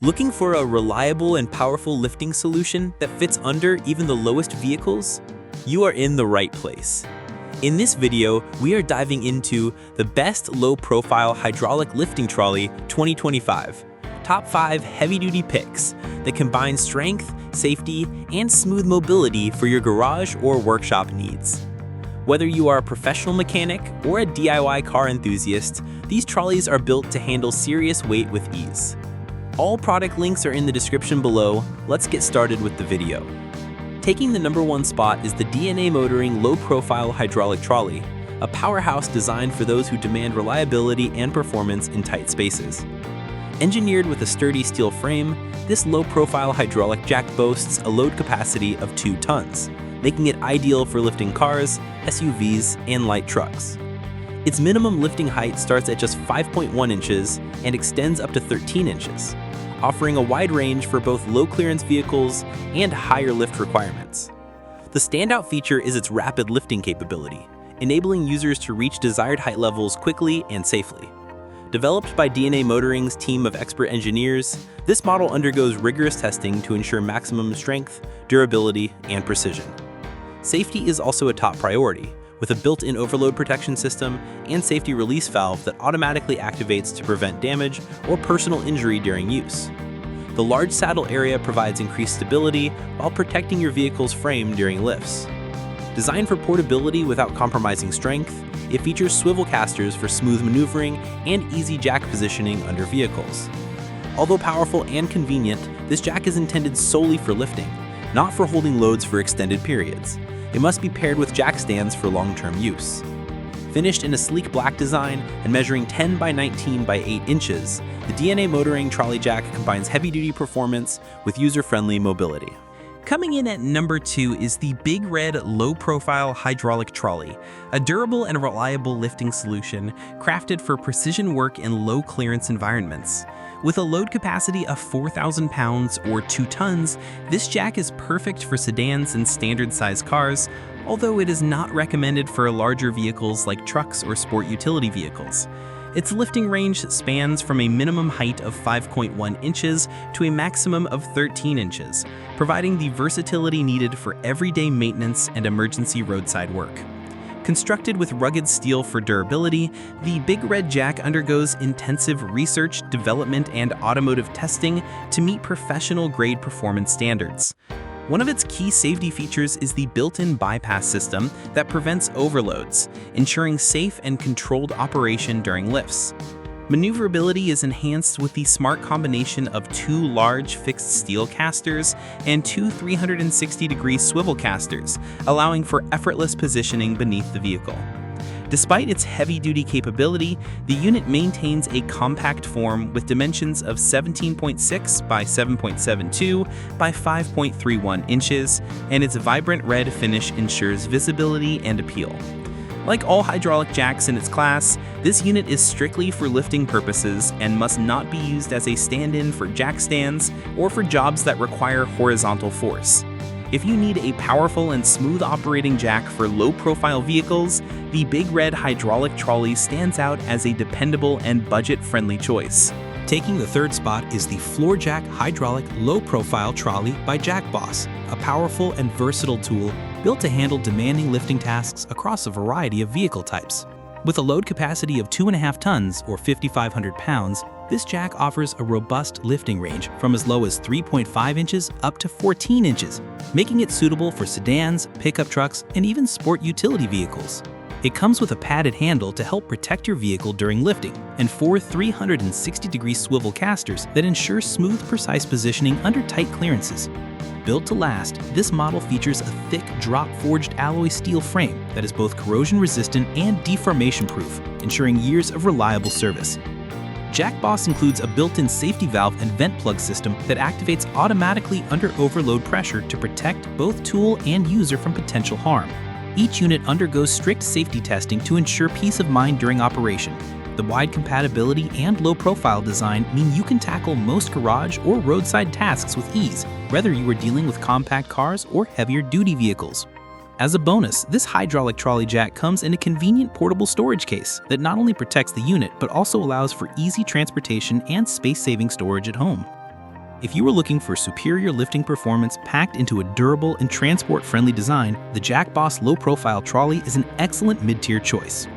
Looking for a reliable and powerful lifting solution that fits under even the lowest vehicles? You are in the right place. In this video, we are diving into the best low-profile hydraulic lifting trolley 2025. Top 5 heavy-duty picks that combine strength, safety, and smooth mobility for your garage or workshop needs. Whether you are a professional mechanic or a DIY car enthusiast, these trolleys are built to handle serious weight with ease. All product links are in the description below. Let's get started with the video. Taking the #1 spot is the DNA motoring low-profile hydraulic trolley, a powerhouse designed for those who demand reliability and performance in tight spaces. Engineered with a sturdy steel frame, this low-profile hydraulic jack boasts a load capacity of 2 tons, making it ideal for lifting cars, SUVs, and light trucks. Its minimum lifting height starts at just 5.1 inches and extends up to 13 inches, offering a wide range for both low-clearance vehicles and higher lift requirements. The standout feature is its rapid lifting capability, enabling users to reach desired height levels quickly and safely. Developed by DNA Motoring's team of expert engineers, this model undergoes rigorous testing to ensure maximum strength, durability, and precision. Safety is also a top priority, with a built-in overload protection system and safety release valve that automatically activates to prevent damage or personal injury during use. The large saddle area provides increased stability while protecting your vehicle's frame during lifts. Designed for portability without compromising strength, it features swivel casters for smooth maneuvering and easy jack positioning under vehicles. Although powerful and convenient, this jack is intended solely for lifting, not for holding loads for extended periods. It must be paired with jack stands for long-term use. Finished in a sleek black design and measuring 10 by 19 by 8 inches, the DNA Motoring trolley jack combines heavy-duty performance with user-friendly mobility. Coming in at #2 is the Big Red low-profile hydraulic trolley, a durable and reliable lifting solution crafted for precision work in low-clearance environments. With a load capacity of 4,000 pounds or 2 tons, this jack is perfect for sedans and standard-sized cars, although it is not recommended for larger vehicles like trucks or sport utility vehicles. Its lifting range spans from a minimum height of 5.1 inches to a maximum of 13 inches, providing the versatility needed for everyday maintenance and emergency roadside work. Constructed with rugged steel for durability, the Big Red Jack undergoes intensive research, development, and automotive testing to meet professional-grade performance standards. One of its key safety features is the built-in bypass system that prevents overloads, ensuring safe and controlled operation during lifts. Maneuverability is enhanced with the smart combination of 2 large fixed steel casters and 2 360-degree swivel casters, allowing for effortless positioning beneath the vehicle. Despite its heavy-duty capability, the unit maintains a compact form with dimensions of 17.6 by 7.72 by 5.31 inches, and its vibrant red finish ensures visibility and appeal. Like all hydraulic jacks in its class, this unit is strictly for lifting purposes and must not be used as a stand-in for jack stands or for jobs that require horizontal force. If you need a powerful and smooth operating jack for low-profile vehicles, the Big Red hydraulic trolley stands out as a dependable and budget-friendly choice. Taking the 3rd spot is the Floor Jack hydraulic low-profile trolley by Jack Boss, a powerful and versatile tool built to handle demanding lifting tasks across a variety of vehicle types. With a load capacity of 2.5 tons or 5,500 pounds, this jack offers a robust lifting range from as low as 3.5 inches up to 14 inches, making it suitable for sedans, pickup trucks, and even sport utility vehicles. It comes with a padded handle to help protect your vehicle during lifting, and 4 360-degree swivel casters that ensure smooth, precise positioning under tight clearances. Built to last, this model features a thick, drop-forged alloy steel frame that is both corrosion-resistant and deformation-proof, ensuring years of reliable service. Jack Boss includes a built-in safety valve and vent plug system that activates automatically under overload pressure to protect both tool and user from potential harm. Each unit undergoes strict safety testing to ensure peace of mind during operation. The wide compatibility and low-profile design mean you can tackle most garage or roadside tasks with ease, whether you are dealing with compact cars or heavier-duty vehicles. As a bonus, this hydraulic trolley jack comes in a convenient portable storage case that not only protects the unit but also allows for easy transportation and space-saving storage at home. If you are looking for superior lifting performance packed into a durable and transport-friendly design, the Jack Boss low-profile trolley is an excellent mid-tier choice.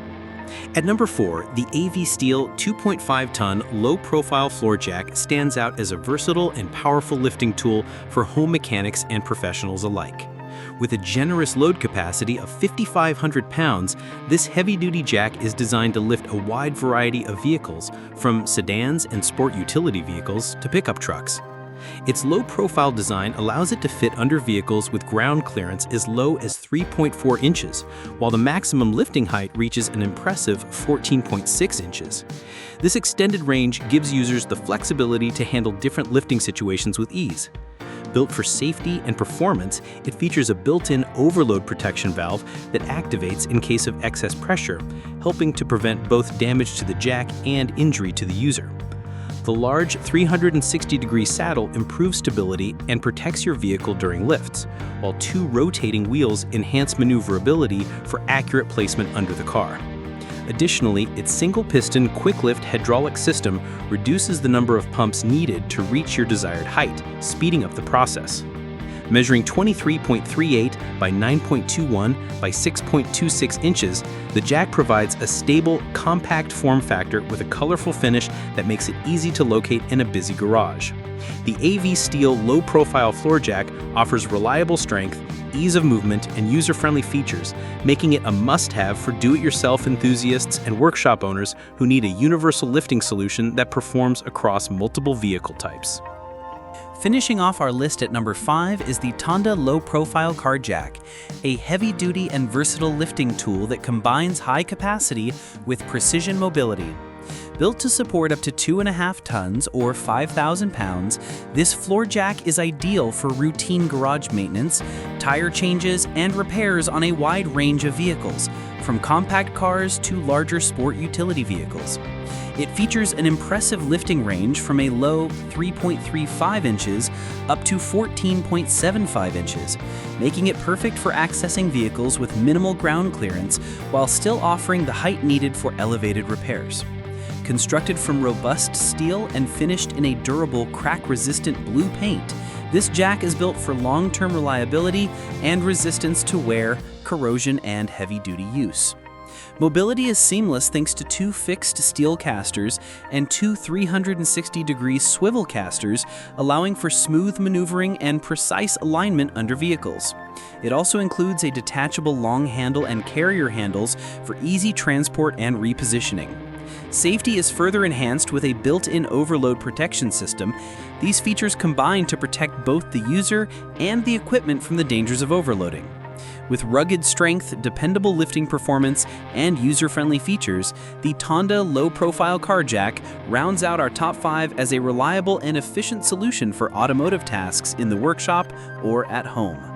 At number 4, the AV Steel 2.5-ton low-profile floor jack stands out as a versatile and powerful lifting tool for home mechanics and professionals alike. With a generous load capacity of 5,500 pounds, this heavy-duty jack is designed to lift a wide variety of vehicles, from sedans and sport utility vehicles to pickup trucks. Its low-profile design allows it to fit under vehicles with ground clearance as low as 3.4 inches, while the maximum lifting height reaches an impressive 14.6 inches. This extended range gives users the flexibility to handle different lifting situations with ease. Built for safety and performance, it features a built-in overload protection valve that activates in case of excess pressure, helping to prevent both damage to the jack and injury to the user. The large 360-degree saddle improves stability and protects your vehicle during lifts, while 2 rotating wheels enhance maneuverability for accurate placement under the car. Additionally, its single-piston quick-lift hydraulic system reduces the number of pumps needed to reach your desired height, speeding up the process. Measuring 23.38 by 9.21 by 6.26 inches, the jack provides a stable, compact form factor with a colorful finish that makes it easy to locate in a busy garage. The AV Steel low-profile floor jack offers reliable strength, ease of movement, and user-friendly features, making it a must-have for do-it-yourself enthusiasts and workshop owners who need a universal lifting solution that performs across multiple vehicle types. Finishing off our list at number 5 is the Tonda low-profile car jack, a heavy-duty and versatile lifting tool that combines high capacity with precision mobility. Built to support up to 2.5 tons or 5,000 pounds, this floor jack is ideal for routine garage maintenance, tire changes, and repairs on a wide range of vehicles, from compact cars to larger sport utility vehicles. It features an impressive lifting range from a low 3.35 inches up to 14.75 inches, making it perfect for accessing vehicles with minimal ground clearance while still offering the height needed for elevated repairs. Constructed from robust steel and finished in a durable, crack-resistant blue paint, this jack is built for long-term reliability and resistance to wear, corrosion, and heavy-duty use. Mobility is seamless thanks to 2 fixed steel casters and 2 360-degree swivel casters, allowing for smooth maneuvering and precise alignment under vehicles. It also includes a detachable long handle and carrier handles for easy transport and repositioning. Safety is further enhanced with a built-in overload protection system. These features combine to protect both the user and the equipment from the dangers of overloading. With rugged strength, dependable lifting performance, and user-friendly features, the Tonda low-profile car jack rounds out our top 5 as a reliable and efficient solution for automotive tasks in the workshop or at home.